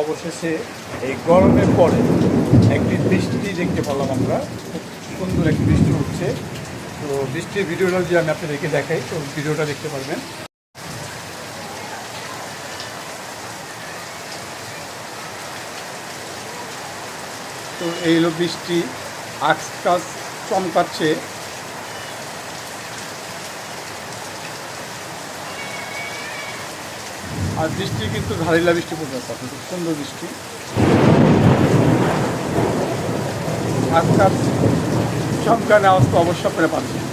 অবশেষে এই গরমের পরে একটি বৃষ্টি দেখতে পেলাম আমরা। খুব সুন্দর একটি বৃষ্টি হচ্ছে। তো বৃষ্টির ভিডিওটা যদি আমি আপনাদেরকে দেখাই, তো ভিডিওটা দেখতে পারবেন। তো এই হলো বৃষ্টি, আকাশ চমকাচ্ছে। আর বৃষ্টি কিন্তু ধারিলা বৃষ্টি পড়তেছে, খুব সুন্দর বৃষ্টি। আজকাল চমকানো আওয়াজ তো অবশ্য আপনারা পাচ্ছেন।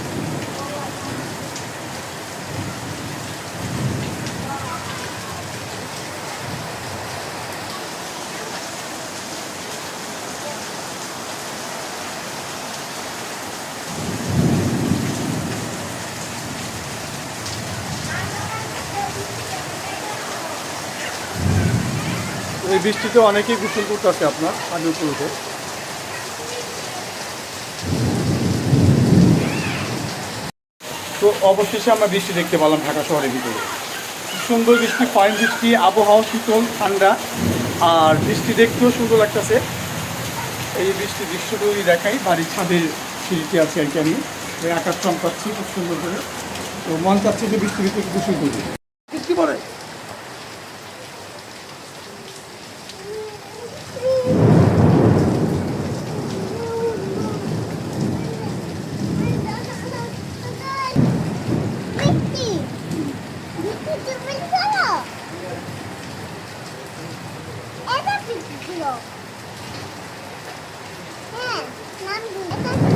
এই বৃষ্টিতে অনেকেই গোসল করতেছে আপনার পানি উপর উঠে। তো অবশেষে আমরা বৃষ্টি দেখতে পেলাম ঢাকা শহরের ভিতরে। সুন্দর বৃষ্টি, ফাইন বৃষ্টি, আবহাওয়া শীতল ঠান্ডা, আর বৃষ্টি দেখতেও সুন্দর লাগতেছে। এই বৃষ্টির দৃশ্যটা যদি দেখাই, বাড়ির ছাদের সিঁড়িতে আছে আর কি, আমি এই আকাশ চমকাচ্ছি খুব সুন্দর করে। তো মন চাচ্ছে যে বৃষ্টির ভিতরে গোসল করবে। বৃষ্টি পড়ে হ্যাঁ, নাম